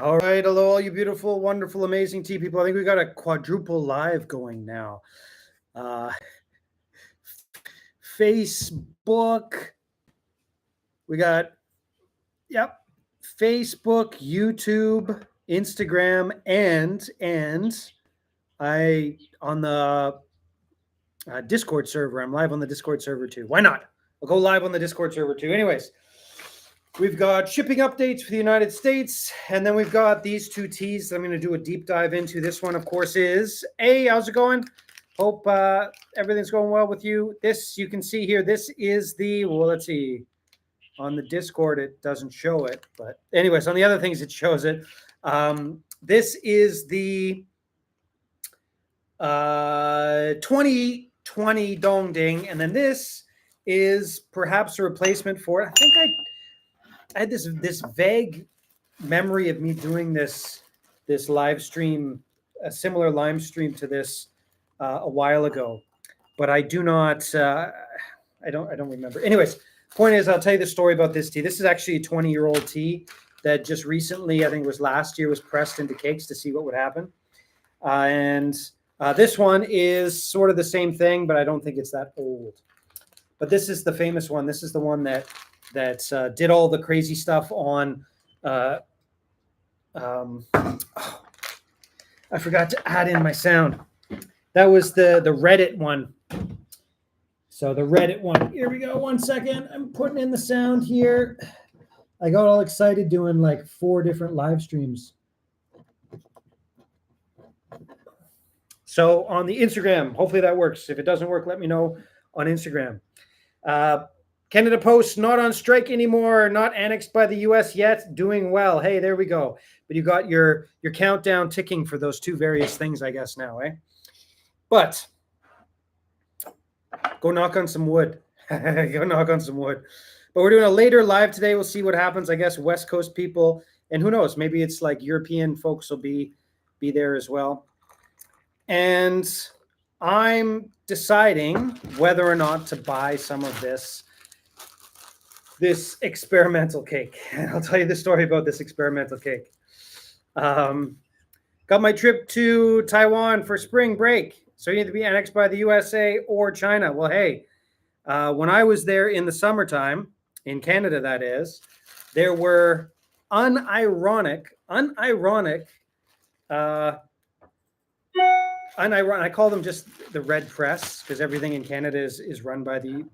All right, hello, all you beautiful, wonderful, amazing tea people. I think we got a quadruple live going now. Uh, Facebook, we got, yep, Facebook, YouTube, Instagram, and I on the Discord server. I'm live on the Discord server too. Why not? I'll go live on the Discord server too. Anyways, we've got shipping updates for the United States, and then we've got these two teas that I'm going to do a deep dive into. This one, of course, is, hey, how's it going? Hope everything's going well with you. This, you can see here, this is the, well, let's see. On the Discord, it doesn't show it. But anyways, on the other things, it shows it. This is the 2020 Dong Ding. And then this is perhaps a replacement for it. I think I had this vague memory of me doing this live stream, a similar live stream to this a while ago, but I do not. I don't remember. Anyways, point is, I'll tell you the story about this tea. This is actually a 20-year-old tea that just recently, I think it was last year, was pressed into cakes to see what would happen. And this one is sort of the same thing, but I don't think it's that old. But this is the famous one. This is the one that did all the crazy stuff on. Oh, I forgot to add in my sound. That was the Reddit one. So the Reddit one. Here we go. 1 second. I'm putting in the sound here. I got all excited doing like 4 different live streams. So on the Instagram, hopefully that works. If it doesn't work, let me know on Instagram. Canada Post not on strike anymore, not annexed by the U.S. yet, doing well. Hey, there we go. But you got your countdown ticking for those 2 various things, I guess, now, eh? But go knock on some wood. Go knock on some wood. But we're doing a later live today. We'll see what happens. I guess West Coast people, and who knows, maybe it's like European folks will be there as well. And I'm deciding whether or not to buy some of this experimental cake. And I'll tell you the story about this experimental cake. Got my trip to Taiwan for spring break. So you need to be annexed by the USA or China. Well, hey, when I was there in the summertime, in Canada, that is, there were unironic, I call them just the red press, because everything in Canada is run by the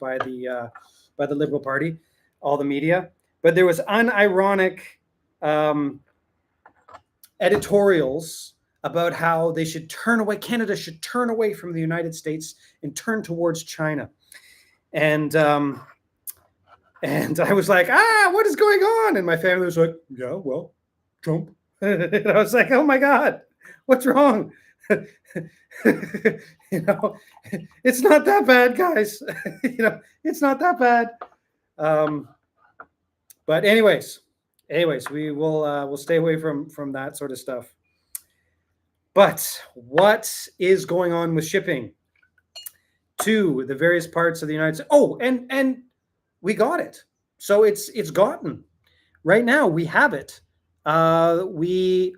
Liberal Party, all the media. But there was unironic editorials about how they should turn away, Canada should turn away from the United States and turn towards China. And I was like, what is going on? And my family was like, yeah, well, Trump. And I was like, oh my God, what's wrong? It's not that bad, guys. It's not that bad. But anyways, we will we'll stay away from that sort of stuff. But what is going on with shipping to the various parts of the United States? Oh, and we got it. So it's gotten. Right now we have it. Hey,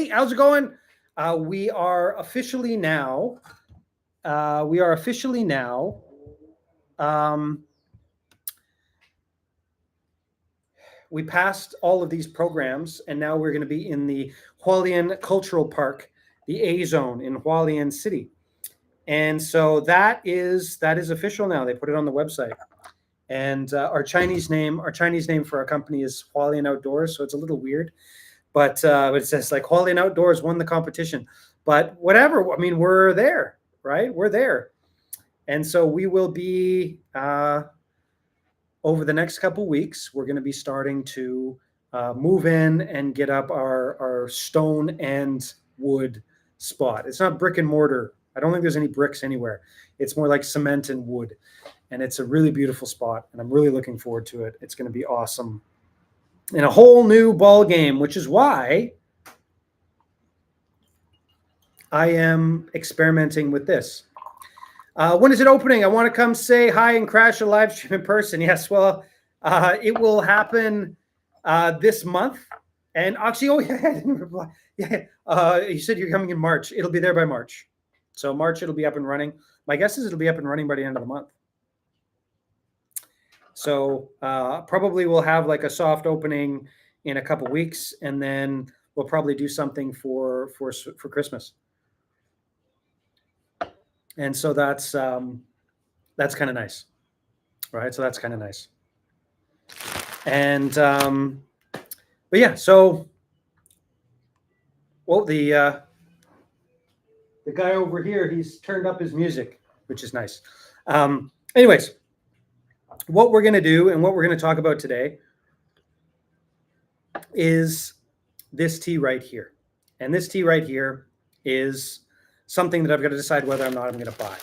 how's it going? We are officially now. We passed all of these programs, and now we're going to be in the Hualien Cultural Park, the A Zone in Hualien City. And so that is official now. They put it on the website. And our Chinese name for our company is Hualien Outdoors, so it's a little weird. But it says like Hualien Outdoors won the competition. But whatever, I mean, we're there, right? We're there. And so we will be, over the next couple weeks, we're going to be starting to move in and get up our stone and wood spot. It's not brick and mortar. I don't think there's any bricks anywhere. It's more like cement and wood. And it's a really beautiful spot. And I'm really looking forward to it. It's going to be awesome. And a whole new ball game, which is why I am experimenting with this. When is it opening? I want to come say hi and crash a live stream in person. Yes, well, it will happen this month. And Oxy, oh yeah, I didn't reply. Yeah, you said you're coming in March. It'll be there by March. So March, it'll be up and running. My guess is it'll be up and running by the end of the month. So probably we'll have like a soft opening in a couple weeks, and then we'll probably do something for Christmas. And so that's kind of nice, right? So that's kind of nice. And but yeah, so well, the guy over here, he's turned up his music, which is nice. Anyways, what we're going to do and what we're going to talk about today is this tea right here. And this tea right here is something that I've got to decide whether or not I'm going to buy.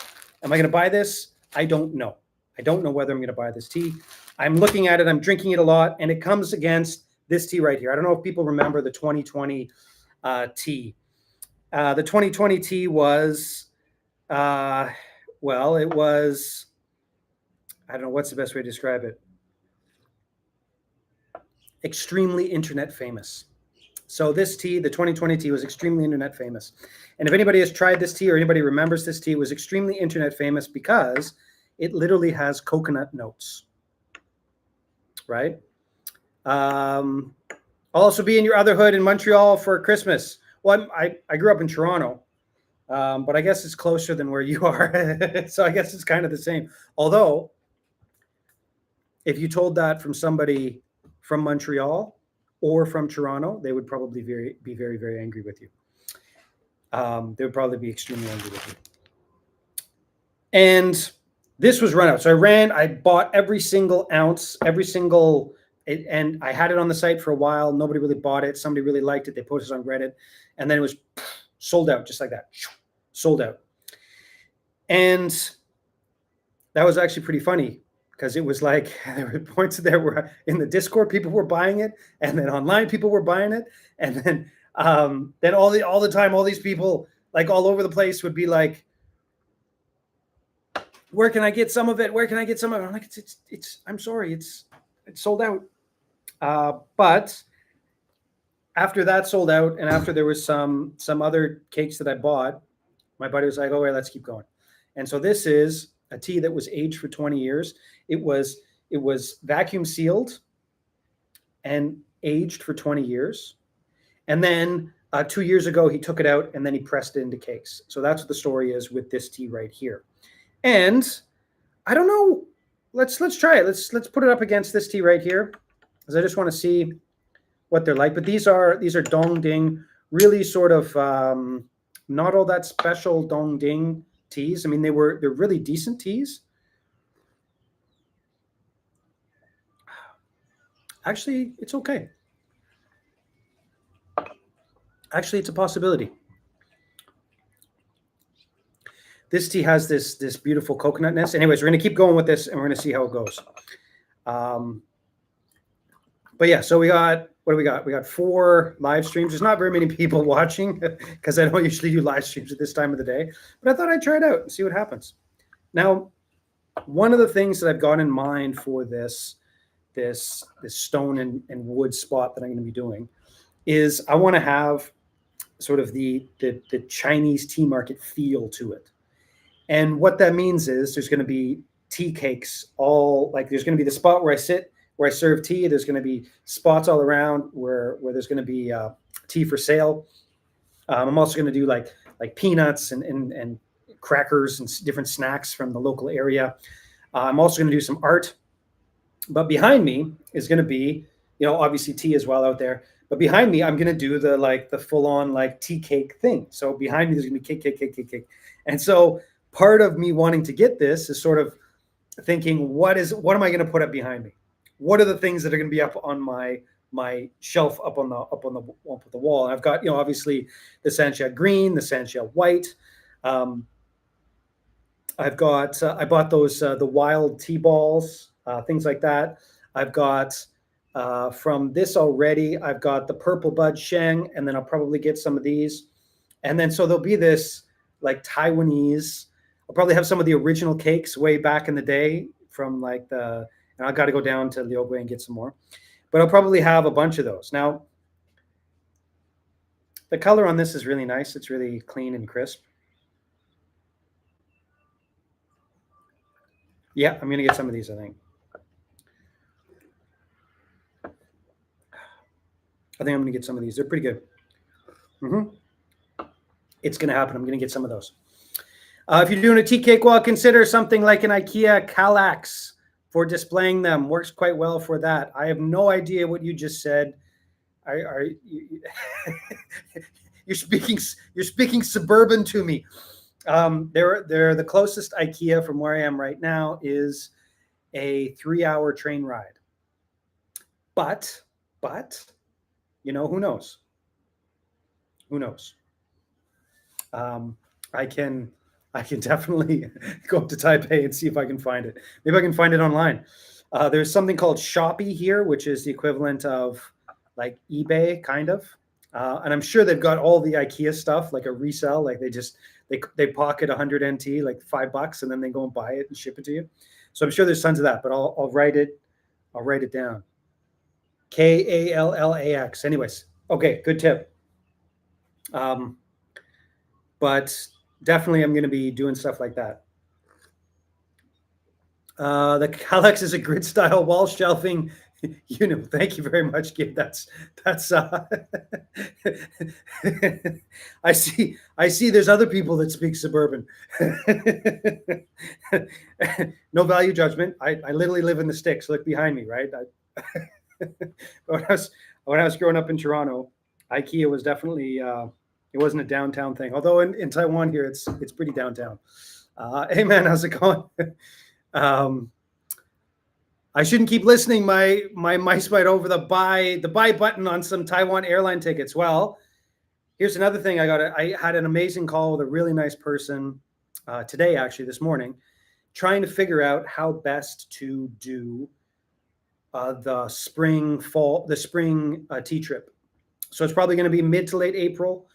Am I going to buy this? I don't know. I don't know whether I'm going to buy this tea. I'm looking at it. I'm drinking it a lot, and it comes against this tea right here. I don't know if people remember the 2020 tea. The 2020 tea was, well, it was, I don't know, what's the best way to describe it? Extremely internet famous. So this tea, the 2020 tea, was extremely internet famous. And if anybody has tried this tea or anybody remembers this tea, it was extremely internet famous because it literally has coconut notes, right? I'll also be in your other hood in Montreal for Christmas. Well, I grew up in Toronto, but I guess it's closer than where you are. So I guess it's kind of the same. Although, if you told that from somebody from Montreal or from Toronto, they would probably be very, very angry with you. They would probably be extremely angry with you. And this was run out. So I bought every single ounce, and I had it on the site for a while. Nobody really bought it. Somebody really liked it. They posted it on Reddit, and then it was sold out just like that. Sold out. And that was actually pretty funny because it was like there were points there where in the Discord people were buying it, and then online people were buying it, and then all the time all these people like all over the place would be like, where can I get some of it? Where can I get some of it? I'm like, it's I'm sorry, it's sold out. But after that sold out, and after there was some other cakes that I bought, my buddy was like, "Oh, wait, let's keep going." And so this is a tea that was aged for 20 years. It was vacuum sealed and aged for 20 years. And then 2 years ago, he took it out and then he pressed it into cakes. So that's what the story is with this tea right here. And I don't know. Let's try it. Let's put it up against this tea right here, because I just want to see what they're like. But these are Dong Ding, really sort of not all that special Dong Ding teas. I mean, they're really decent teas. Actually, it's okay. Actually, it's a possibility. This tea has this beautiful coconutness. Anyways, we're going to keep going with this, and we're going to see how it goes. But yeah, so what do we got? We got 4 live streams. There's not very many people watching because I don't usually do live streams at this time of the day. But I thought I'd try it out and see what happens. Now, one of the things that I've got in mind for this stone and wood spot that I'm going to be doing is I want to have sort of the Chinese tea market feel to it. And what that means is there's going to be tea cakes there's going to be the spot where I sit, where I serve tea. There's going to be spots all around where there's going to be tea for sale. I'm also going to do like peanuts and crackers and different snacks from the local area. I'm also going to do some art. But behind me is going to be, obviously tea as well out there. But behind me, I'm going to do the full on tea cake thing. So behind me, there's going to be cake. And so part of me wanting to get this is sort of thinking, what am I going to put up behind me? What are the things that are going to be up on my shelf up on the wall? And I've got, obviously the Sanxia green, the Sanxia white. I've got, I bought those, the wild tea balls, things like that. I've got, from this already, I've got the purple bud sheng, and then I'll probably get some of these. And then, so there'll be this Taiwanese, I'll probably have some of the original cakes way back in the day from and I've got to go down to Liuwei and get some more, but I'll probably have a bunch of those. Now, The color on this is really nice. It's really clean and crisp. Yeah, I'm gonna get some of these, I think. I'm gonna get some of these. They're pretty good. It's gonna happen. I'm gonna get some of those. If you're doing a tea cakewalk, consider something like an IKEA Kallax for displaying them. Works quite well for that. I have no idea what you just said. You're speaking suburban to me. They're the closest IKEA from where I am right now is a 3-hour train ride. But you know, who knows? Who knows? I can definitely go up to Taipei and see if I can find it. Maybe I can find it online. There's something called Shopee here, which is the equivalent of like eBay, kind of. And I'm sure they've got all the IKEA stuff, like a resell. Like they pocket 100 NT, like $5, and then they go and buy it and ship it to you. So I'm sure there's tons of that. But I'll write it down. Kallax. Anyways, okay, good tip. But definitely I'm going to be doing stuff like that. The Kallax is a grid style wall shelving unit. Thank you very much, Gabe. That's I see there's other people that speak suburban. No value judgment. I literally live in the sticks. Look behind me, right? When I was growing up in Toronto, IKEA was definitely it wasn't a downtown thing. Although in Taiwan here, it's pretty downtown. Hey man, how's it going? I shouldn't keep listening. My mice might over the buy button on some Taiwan airline tickets. Well, here's another thing. I had an amazing call with a really nice person today, actually this morning, trying to figure out how best to do the spring tea trip. So it's probably going to be mid to late April,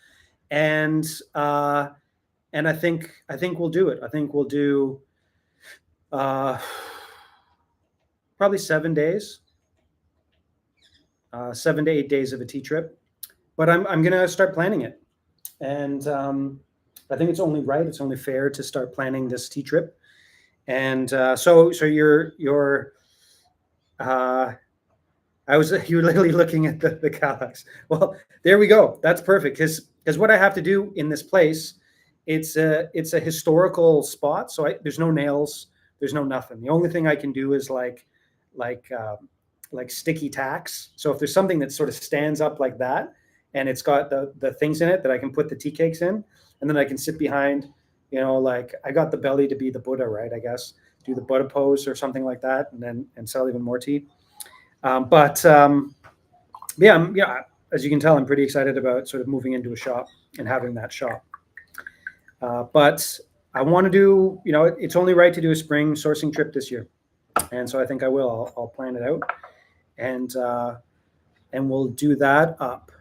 and I think we'll do it. I think we'll do probably 7 days, 7 to 8 days of a tea trip. But I'm going to start planning it, and I think it's only right. It's only fair to start planning this tea trip. And so you're literally looking at the Kallax. Well, there we go. That's perfect, because what I have to do in this place, it's a historical spot. So there's no nails, there's no nothing. The only thing I can do is like sticky tacks. So if there's something that sort of stands up like that, and it's got the things in it that I can put the tea cakes in, and then I can sit behind, you know, like I got the belly to be the Buddha, right? I guess do the Buddha pose or something like that, and sell even more tea. Yeah, as you can tell, I'm pretty excited about sort of moving into a shop and having that shop. But I want to do, you know, it's only right to do a spring sourcing trip this year. And so I think I will. I'll plan it out, and we'll do that up.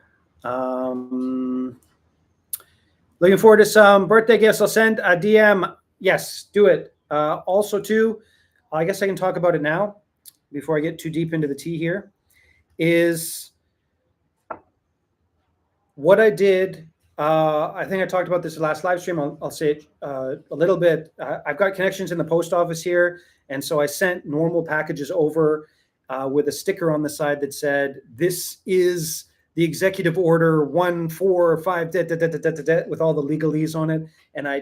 Looking forward to some birthday gifts. I'll send a DM. Yes, do it. Also, too, I guess I can talk about it now before I get too deep into the tea here, is what I did. I think I talked about this last live stream. I'll say it a little bit. I've got connections in the post office here, and so I sent normal packages over with a sticker on the side that said, "This is the executive order 145 with all the legalese on it." And I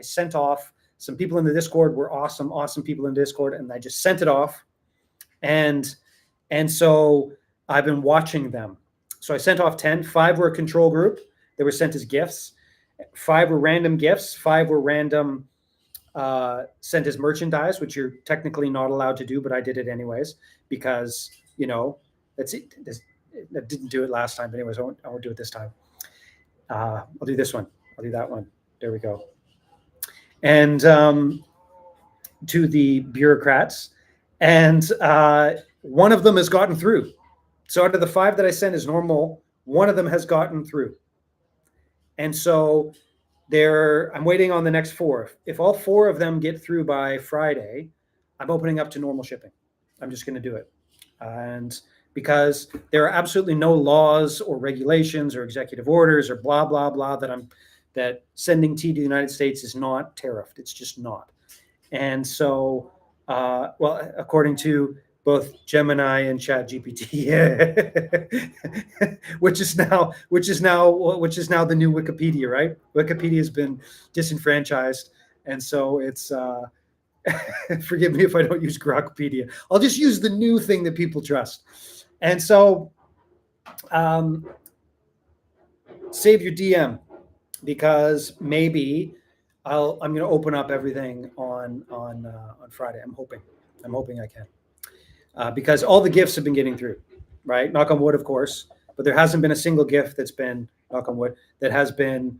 sent off. Some people in the Discord were awesome people in Discord, and I just sent it off. And so I've been watching them. So I sent off 10. 5 were a control group. They were sent as gifts. 5 were random gifts. 5 were random sent as merchandise, which you're technically not allowed to do, but I did it anyways because, you know, that's it. I didn't do it last time, but anyways, I won't do it this time. I'll do this one. I'll do that one. There we go. And to the bureaucrats, and one of them has gotten through. So out of the 5 that I sent as normal, one of them has gotten through. And so I'm waiting on the next 4. If all 4 of them get through by Friday, I'm opening up to normal shipping. I'm just going to do it. And because there are absolutely no laws or regulations or executive orders or blah, blah, blah that sending tea to the United States is not tariffed. It's just not. And so, well, according to both Gemini and ChatGPT, which is now the new Wikipedia, right? Wikipedia has been disenfranchised, and so it's. Forgive me if I don't use Grokpedia. I'll just use the new thing that people trust. And so, save your DM, because maybe I'm going to open up everything on Friday. I'm hoping I can, because all the gifts have been getting through, right? Knock on wood, of course, but there hasn't been a single gift that's been, knock on wood, that has been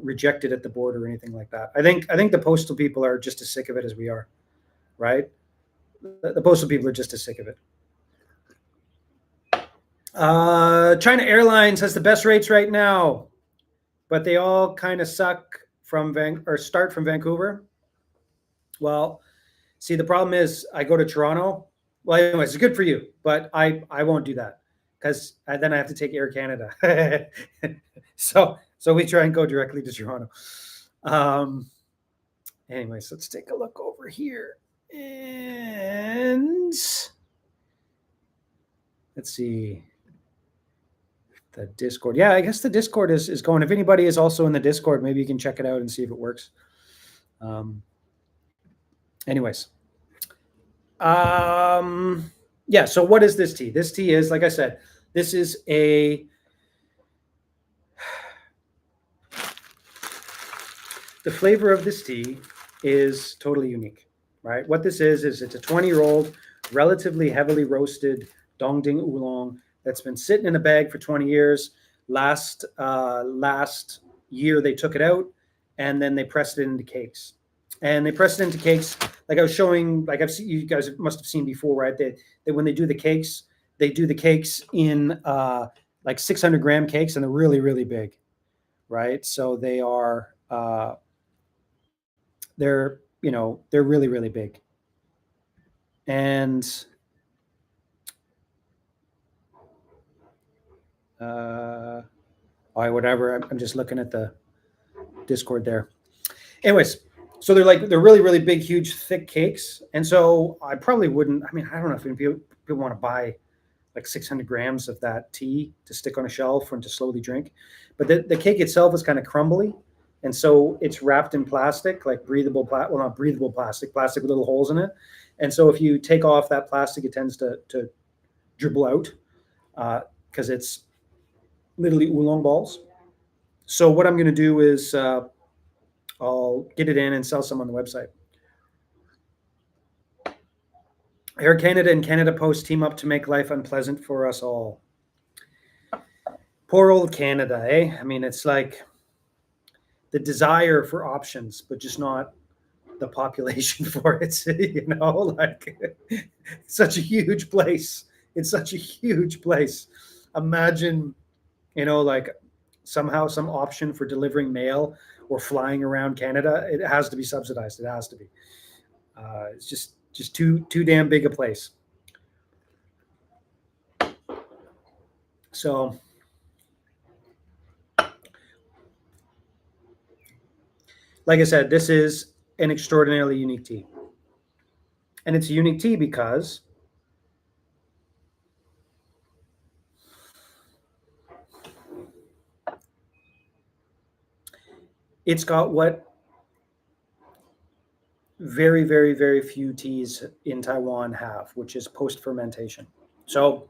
rejected at the border or anything like that. I think the postal people are just as sick of it as we are, right? The postal people are just as sick of it. China Airlines has the best rates right now, but they all kind of suck start from Vancouver. Well, see, the problem is I go to Toronto. Well, anyways, it's good for you, but I won't do that, because then I have to take Air Canada. So we try and go directly to Toronto. Anyways, let's take a look over here. And let's see. The Discord. Yeah, I guess the Discord is going. If anybody is also in the Discord, maybe you can check it out and see if it works. Anyways. Yeah, so what is this tea? This tea is, like I said, this is the flavor of this tea is totally unique, right? What this is it's a 20-year-old, relatively heavily roasted Dongding Oolong that's been sitting in a bag for 20 years. Last year they took it out, and then they pressed it into cakes. And they press it into cakes, like I was showing, like you guys must have seen before, right? That when they do the cakes, they do the cakes in like 600-gram cakes, and they're really, really big, right? So they are, they're really, really big. And whatever. I'm just looking at the Discord there. Anyways. So they're really, really big, huge, thick cakes. And so I probably wouldn't, I mean, I don't know if people want to buy like 600 grams of that tea to stick on a shelf and to slowly drink. But the cake itself is kind of crumbly. And so it's wrapped in plastic, like not breathable plastic with little holes in it. And so if you take off that plastic, it tends to dribble out because it's literally oolong balls. So what I'm going to do is I'll get it in and sell some on the website. Air Canada and Canada Post team up to make life unpleasant for us all. Poor old Canada, eh? I mean, it's like the desire for options, but just not the population for it. Like it's such a huge place. It's such a huge place. Imagine, like somehow some option for delivering mail or flying around Canada. It has to be subsidized. It has to be. It's just too damn big a place. So like I said, this is an extraordinarily unique tea. And it's a unique tea because it's got what very, very, very few teas in Taiwan have, which is post-fermentation. So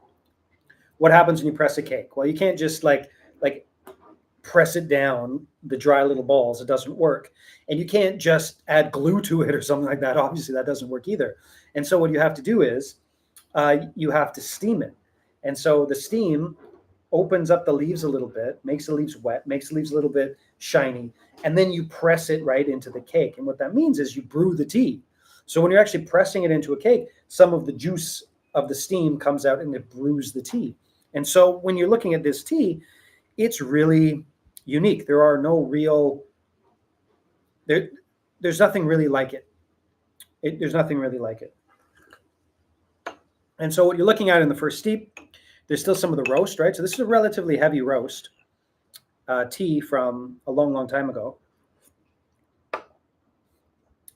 what happens when you press a cake? Well, you can't just like press it down, the dry little balls. It doesn't work. And you can't just add glue to it or something like that. Obviously, that doesn't work either. And so what you have to do is you have to steam it. And so the steam opens up the leaves a little bit, makes the leaves wet, makes the leaves a little bit shiny, and then you press it right into the cake. And what that means is you brew the tea. So when you're actually pressing it into a cake, some of the juice of the steam comes out and it brews the tea. And so when you're looking at this tea, it's really unique. There are no real, there's nothing really like it. There's nothing really like it. And so what you're looking at in the first steep, there's still some of the roast, right? So this is a relatively heavy roast tea from a long, long time ago. So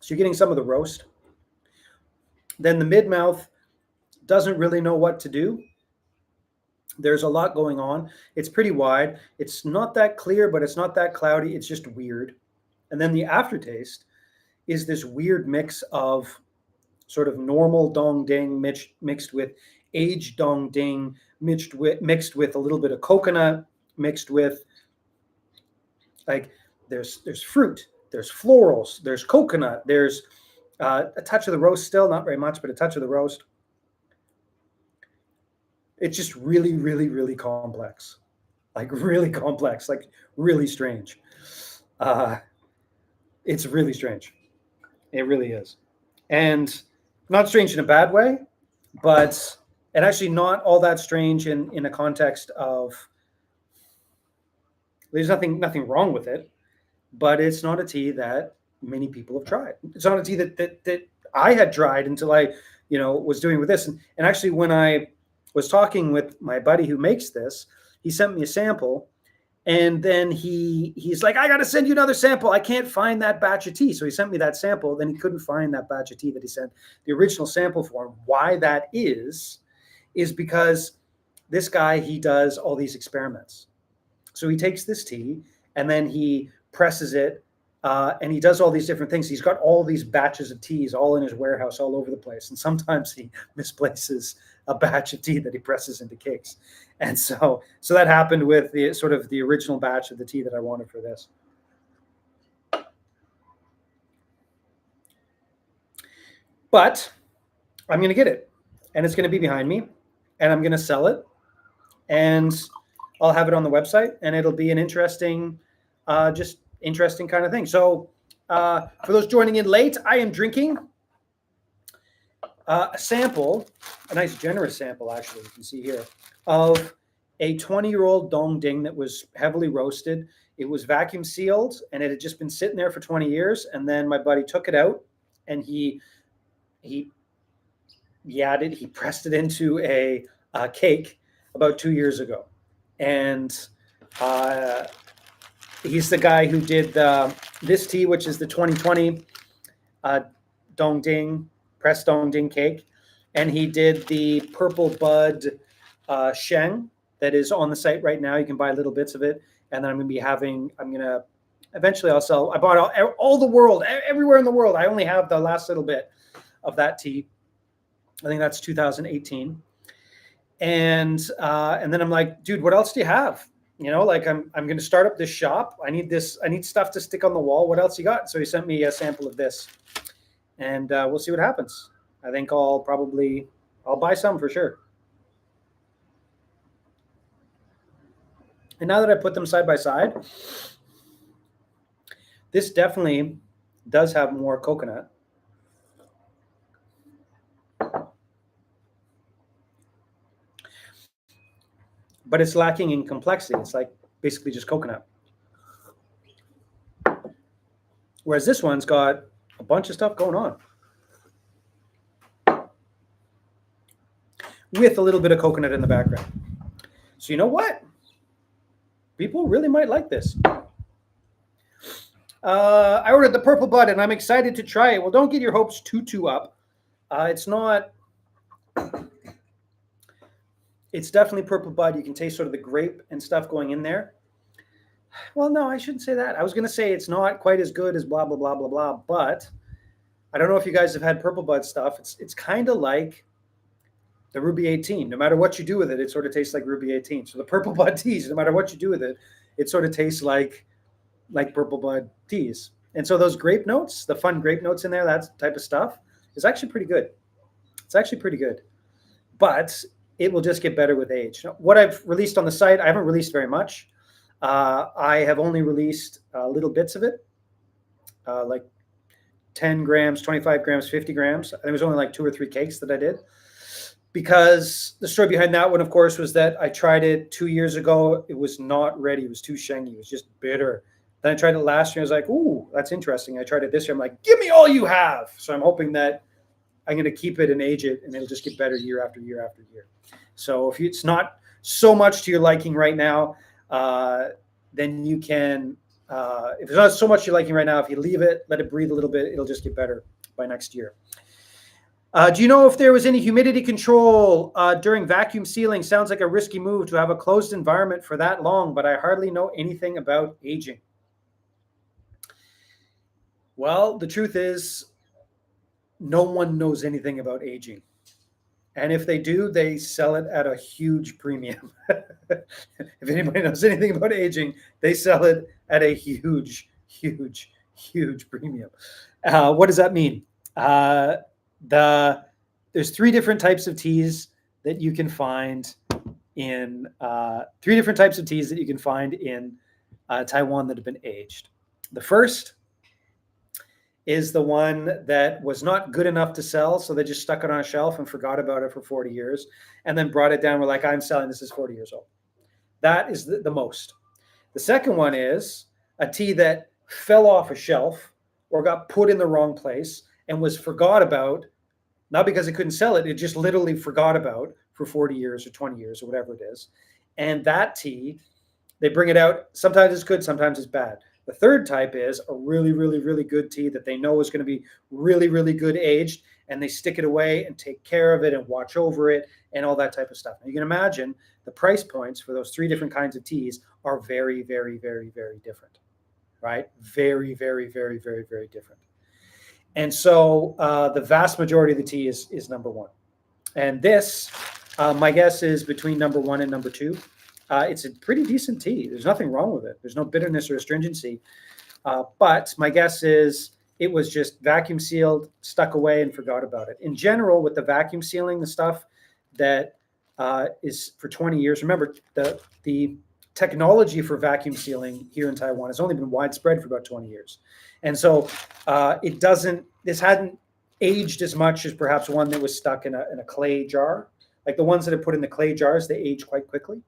you're getting some of the roast. Then the mid-mouth doesn't really know what to do. There's a lot going on. It's pretty wide. It's not that clear, but it's not that cloudy. It's just weird. And then the aftertaste is this weird mix of sort of normal Dong Ding mixed with aged Dong Ding, mixed with a little bit of coconut, mixed with like there's fruit, there's florals, there's coconut, there's a touch of the roast still, not very much, but a touch of the roast. It's just really, really, really complex, like really complex, like really strange. It's really strange. It really is. And not strange in a bad way, but and actually not all that strange in a context of there's nothing wrong with it, but it's not a tea that many people have tried. It's not a tea that I had tried until I, was doing with this. And actually when I was talking with my buddy who makes this, he sent me a sample. And then he's like, I got to send you another sample. I can't find that batch of tea. So he sent me that sample. Then he couldn't find that batch of tea that he sent the original sample for him. Why that is because this guy, he does all these experiments. So he takes this tea and then he presses it and he does all these different things. He's got all these batches of teas all in his warehouse all over the place. And sometimes he misplaces a batch of tea that he presses into cakes. And so that happened with the sort of the original batch of the tea that I wanted for this. But I'm going to get it, and it's going to be behind me, and I'm going to sell it, and I'll have it on the website, and it'll be an interesting, just interesting kind of thing. So for those joining in late, I am drinking a sample, a nice generous sample, actually, you can see here, of a 20-year-old Dong Ding that was heavily roasted. It was vacuum sealed, and it had just been sitting there for 20 years. And then my buddy took it out, and he pressed it into a cake about 2 years ago. And he's the guy who did this tea, which is the 2020 Dong Ding, pressed Dong Ding cake. And he did the Purple Bud Sheng that is on the site right now. You can buy little bits of it. And then I'm going to eventually I'll sell. I bought all the world, everywhere in the world. I only have the last little bit of that tea. I think that's 2018. And then I'm like, dude, what else do you have? Like I'm going to start up this shop. I need stuff to stick on the wall. What else you got? So he sent me a sample of this, and we'll see what happens. I think I'll buy some for sure. And now that I put them side by side, this definitely does have more coconut. But it's lacking in complexity. It's like basically just coconut. Whereas this one's got a bunch of stuff going on. With a little bit of coconut in the background. So you know what? People really might like this. I ordered the Purple Bud, and I'm excited to try it. Well, don't get your hopes too up. It's definitely Purple Bud. You can taste sort of the grape and stuff going in there. Well, no, I shouldn't say that. I was going to say it's not quite as good as blah, blah, blah, blah, blah. But I don't know if you guys have had Purple Bud stuff. It's kind of like the Ruby 18. No matter what you do with it, it sort of tastes like Ruby 18. So the Purple Bud teas, no matter what you do with it, it sort of tastes like Purple Bud teas. And so those grape notes, the fun grape notes in there, that type of stuff is actually pretty good. It's actually pretty good. But it will just get better with age. What I've released on the site, I haven't released very much. I have only released little bits of it, like 10 grams, 25 grams, 50 grams. I think it was only like 2 or 3 cakes that I did. Because the story behind that one, of course, was that I tried it 2 years ago. It was not ready. It was too shangy. It was just bitter. Then I tried it last year. I was like, ooh, that's interesting. I tried it this year. I'm like, give me all you have. So I'm hoping that I'm going to keep it and age it, and it'll just get better year after year after year. So if it's not so much to your liking right now, then you can, if it's not so much you're liking right now, if you leave it, let it breathe a little bit, it'll just get better by next year. Do you know if there was any humidity control during vacuum sealing? Sounds like a risky move to have a closed environment for that long, but I hardly know anything about aging. Well, the truth is, no one knows anything about aging. And if they do, they sell it at a huge premium. If anybody knows anything about aging, they sell it at a huge, huge, huge premium. What does that mean? There's three different types of teas that you can find in Taiwan that have been aged. The first is the one that was not good enough to sell, so they just stuck it on a shelf and forgot about it for 40 years, and then brought it down. We're like, I'm selling this is 40 years old. That is the most. The second one is a tea that fell off a shelf or got put in the wrong place and was forgot about, not because it couldn't sell it, it just literally forgot about for 40 years or 20 years or whatever it is. And that tea, they bring it out. Sometimes it's good, sometimes it's bad. The third type is a really, really, really good tea that they know is going to be really, really good aged, and they stick it away and take care of it and watch over it and all that type of stuff. Now, you can imagine the price points for those three different kinds of teas are very, very, very, very different, right? Very, very, very, very, very different. And so the vast majority of the tea is number one. And this, my guess is between number one and number two. It's a pretty decent tea. There's nothing wrong with it. There's no bitterness or astringency. But my guess is it was just vacuum sealed, stuck away, and forgot about it. In general, with the vacuum sealing, the stuff that is for 20 years, remember, the technology for vacuum sealing here in Taiwan has only been widespread for about 20 years. And so this hadn't aged as much as perhaps one that was stuck in a clay jar. Like the ones that are put in the clay jars, they age quite quickly.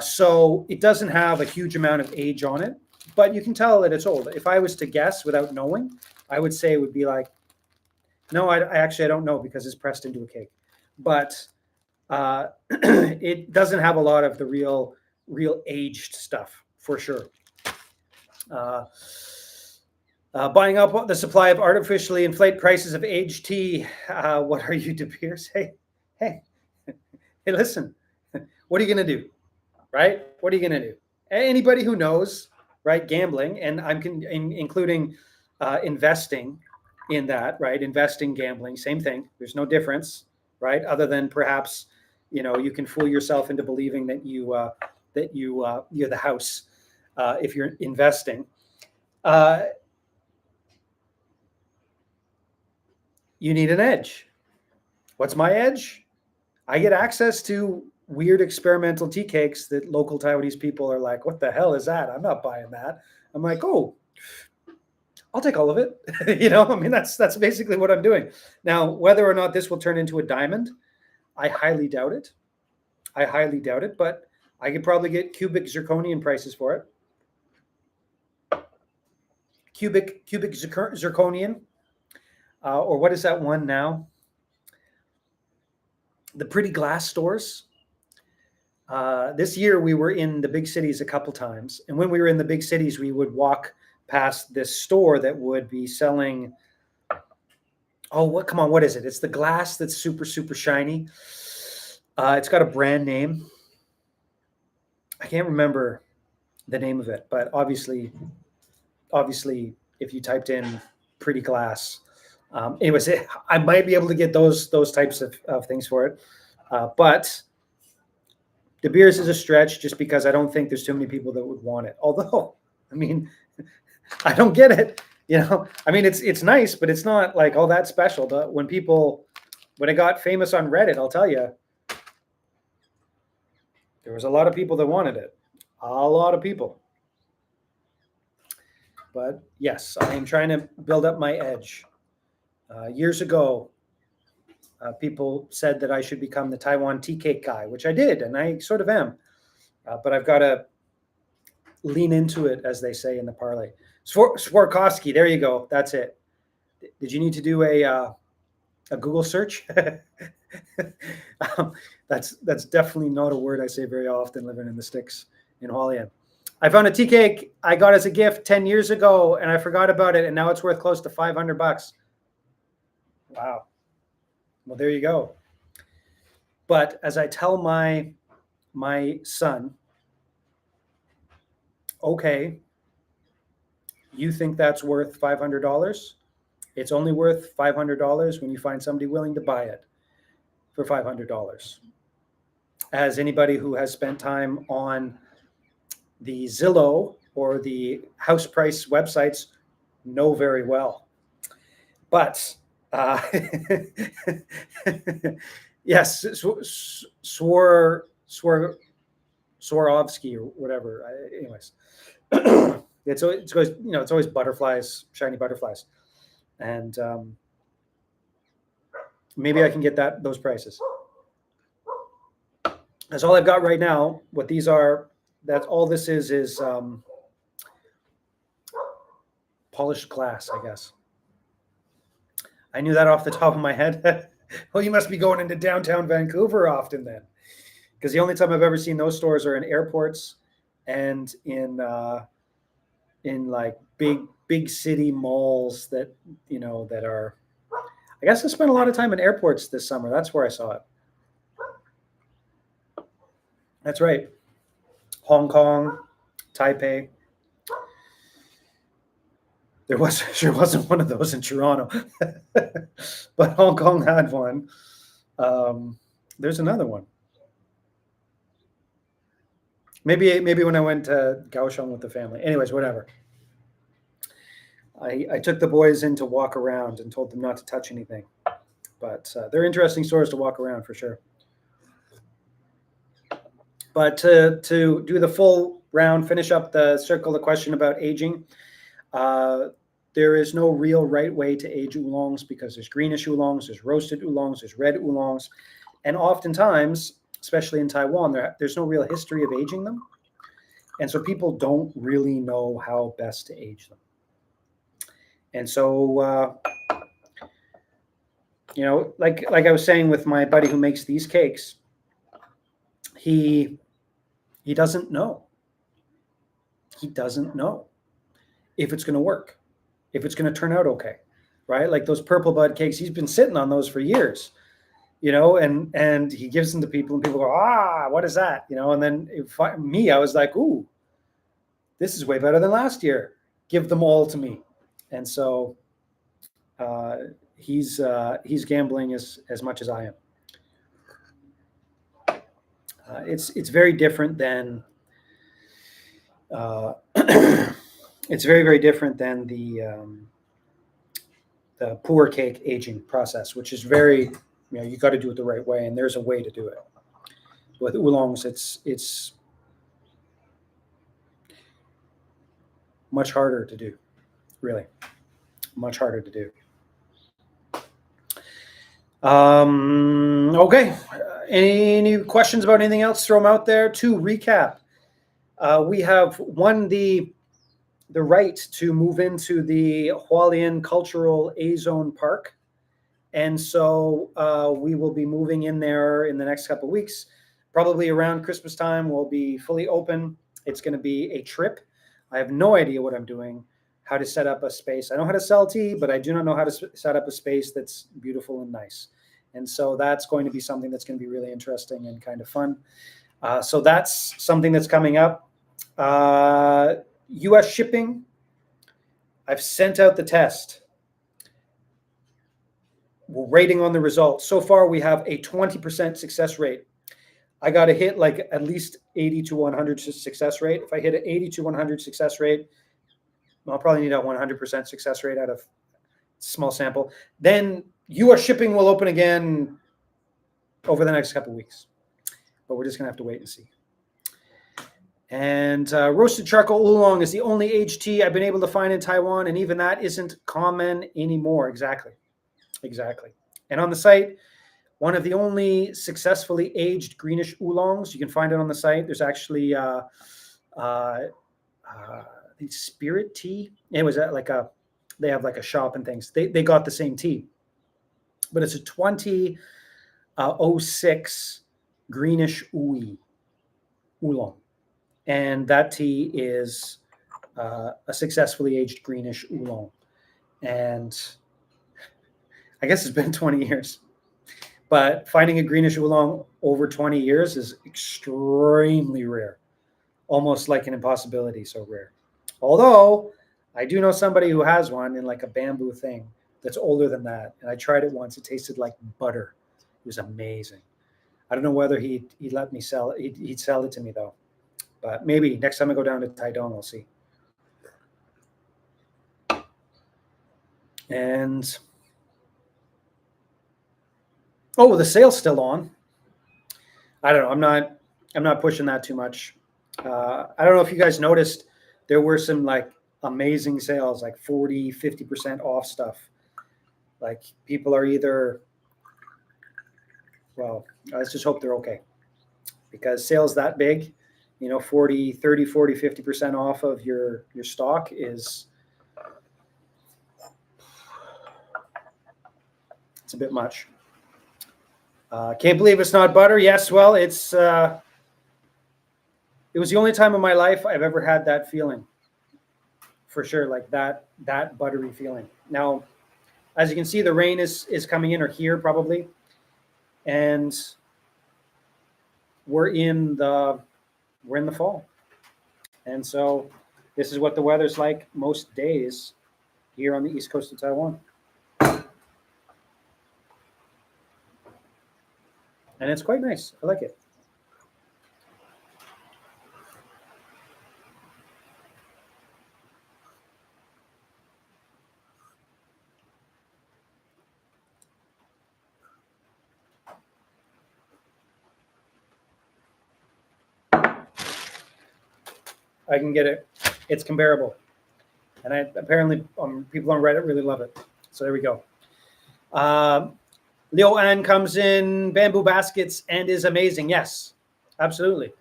So it doesn't have a huge amount of age on it, but you can tell that it's old. If I was to guess without knowing, I would say it would be like, no, I don't know because it's pressed into a cake. But it doesn't have a lot of the real aged stuff for sure. Buying up the supply of artificially inflated prices of aged tea. What are you, De Beers? Hey, listen, what are you going to do? Right? What are you going to do? Anybody who knows, right, gambling, and I'm including investing in that, right? Investing, gambling, same thing. There's no difference, right? Other than perhaps, you can fool yourself into believing that you're the house if you're investing. You need an edge. What's my edge? I get access to weird experimental tea cakes that local Taiwanese people are like, what the hell is that? I'm not buying that. I'm like, oh, I'll take all of it. That's basically what I'm doing. Now, whether or not this will turn into a diamond, I highly doubt it. But I could probably get cubic zirconian prices for it. Cubic zirconian, or what is that one now? The Pretty Glass stores. This year we were in the big cities a couple times, and when we were in the big cities, we would walk past this store that would be selling. What is it? It's the glass that's super, super shiny. It's got a brand name. I can't remember the name of it, but obviously, if you typed in Pretty Glass, I might be able to get those types of things for it, but De Beers is a stretch just because I don't think there's too many people that would want it. Although, I don't get it. It's nice, but it's not like all that special. But when it got famous on Reddit, I'll tell you, there was a lot of people that wanted it. A lot of people. But yes, I am trying to build up my edge. Years ago, people said that I should become the Taiwan tea cake guy, which I did, and I sort of am. But I've got to lean into it, as they say in the parlay. Swarkowski, there you go. That's it. Did you need to do a a Google search. That's definitely not a word I say very often living in the sticks in Hualien. I found a tea cake I got as a gift 10 years ago and I forgot about it, and now it's worth close to $500. Wow. Well, there you go. But as I tell my son, okay, you think that's worth $500? It's only worth $500 when you find somebody willing to buy it for $500. As anybody who has spent time on the Zillow or the house price websites know very well. But yes, Swarovski or whatever. Anyways, it's always, you know, it's always butterflies, shiny butterflies, and maybe I can get those prices. That's all I've got right now. What these are, that's all this is polished glass, I guess. I knew that off the top of my head. Well, you must be going into downtown Vancouver often then, because the only time I've ever seen those stores are in airports and in like big city malls that, you know, that are. I guess I spent a lot of time in airports this summer. That's where I saw it. That's right. Hong Kong, Taipei. There sure wasn't one of those in Toronto, but Hong Kong had one. There's another one. Maybe when I went to Kaohsiung with the family. Anyways, whatever. I took the boys in to walk around and told them not to touch anything. But they're interesting stores to walk around for sure. But to do the full round, finish up the circle, the question about aging. There is no real right way to age oolongs because there's greenish oolongs, there's roasted oolongs, there's red oolongs. And oftentimes, especially in Taiwan, there's no real history of aging them. And so people don't really know how best to age them. And so, you know, like I was saying with my buddy who makes these cakes, he doesn't know. He doesn't know if it's going to work, if it's going to turn out okay, right? Like those purple bud cakes, he's been sitting on those for years, you know, and he gives them to people and people go, what is that? You know, and then I was like, ooh, this is way better than last year. Give them all to me. And so he's gambling as much as I am. It's very different than it's very different than the pour cake aging process, which is very, you know, you got to do it the right way, and there's a way to do it. With oolongs, it's much harder to do, really, much harder to do. Okay. Any questions about anything else? Throw them out there. To recap, we have won the right to move into the Hualien Cultural A-Zone Park. And so we will be moving in there in the next couple of weeks. Probably around Christmas time, we'll be fully open. It's going to be a trip. I have no idea what I'm doing, how to set up a space. I know how to sell tea, but I do not know how to set up a space that's beautiful and nice. And so that's going to be something that's going to be really interesting and kind of fun. So that's something that's coming up. US shipping, I've sent out the test. We're rating on the results. So far, we have a 20% success rate. I got to hit like at least 80 to 100 success rate. If I hit an 80 to 100 success rate, I'll probably need a 100% success rate out of small sample. Then US shipping will open again over the next couple of weeks. But we're just going to have to wait and see. And roasted charcoal oolong is the only aged tea I've been able to find in Taiwan, and even that isn't common anymore. Exactly. And on the site, one of the only successfully aged greenish oolongs. You can find it on the site. There's actually the Spirit Tea. It was they have like a shop and things. They got the same tea. but it's a 2006 greenish oolong. And that tea is a successfully aged greenish oolong. And I guess it's been 20 years. But finding a greenish oolong over 20 years is extremely rare, almost like an impossibility, so rare. Although I do know somebody who has one in like a bamboo thing that's older than that. And I tried it once. It tasted like butter. It was amazing. I don't know whether he'd let me sell it. He'd sell it to me though. But maybe next time I go down to Taidong, I'll see. And oh, the sale's still on. I don't know. I'm not pushing that too much. I don't know if you guys noticed, there were some like amazing sales, like 40, 50% off stuff. Like people are either, well, let's just hope they're okay, because sales that big, 40, 30, 40, 50% off of your stock is, it's a bit much. Can't believe it's not butter. Yes, well, it was the only time in my life I've ever had that feeling, for sure, like that buttery feeling. Now, as you can see, the rain is coming in, or here probably, and we're in the fall, and so this is what the weather's like most days here on the east coast of Taiwan. And it's quite nice. I like it. I can get it. It's comparable. And apparently people on Reddit really love it. So there we go. Leo Ann comes in bamboo baskets and is amazing. Yes, absolutely.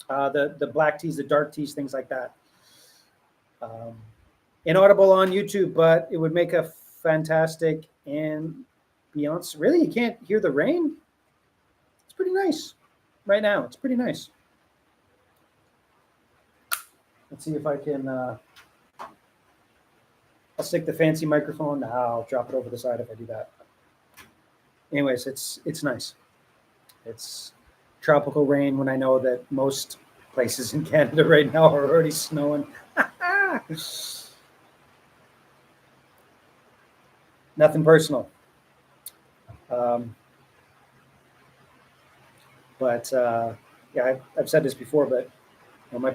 The black teas, the dark teas, things like that. Inaudible on YouTube, but it would make a fantastic ambiance. Really, you can't hear the rain? It's pretty nice right now. It's pretty nice. Let's see if I can. I'll stick the fancy microphone. I'll drop it over the side if I do that. Anyways, it's nice. It's tropical rain when I know that most places in Canada right now are already snowing. Nothing personal. But yeah, I've said this before, but my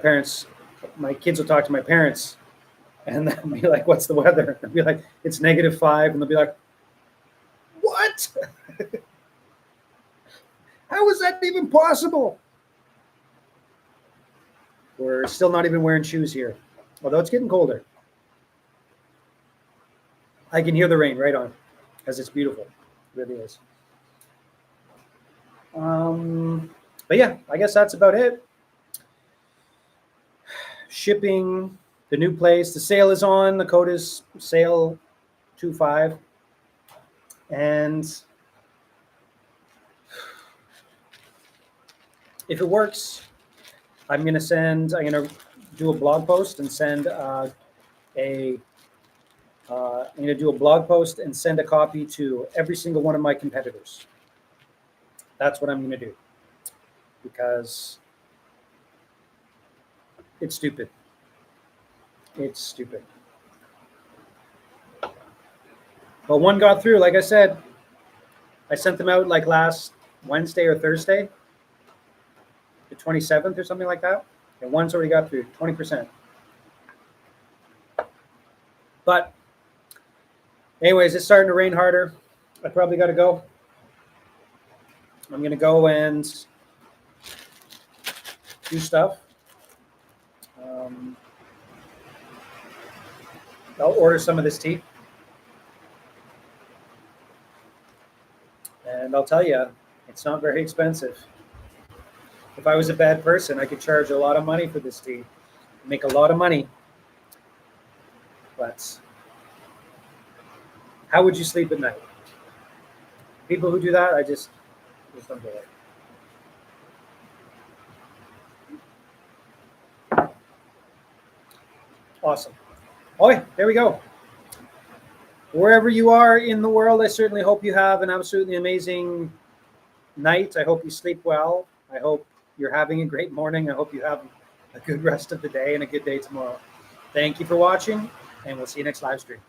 kids will talk to my parents and they'll be like, "What's the weather?" I'll be like, "It's -5." And they'll be like, "What? How is that even possible?" We're still not even wearing shoes here, although it's getting colder. I can hear the rain right on, because it's beautiful. It really is. But yeah, I guess that's about it. Shipping, the new place, the sale is on. The code is SALE25. And if it works, I'm going to do a blog post and send I'm going to do a blog post and send a copy to every single one of my competitors. That's what I'm going to do, because it's stupid. It's stupid. But one got through. Like I said, I sent them out like last Wednesday or Thursday, the 27th or something like that. And one's already got through, 20%. But anyways, it's starting to rain harder. I probably got to go. I'm going to go and do stuff. I'll order some of this tea. And I'll tell you, it's not very expensive. If I was a bad person, I could charge a lot of money for this tea, make a lot of money. But how would you sleep at night? People who do that, I just don't get it. Awesome. Oh, there we go. Wherever you are in the world, I certainly hope you have an absolutely amazing night. I hope you sleep well. I hope you're having a great morning. I hope you have a good rest of the day and a good day tomorrow. Thank you for watching, and we'll see you next live stream.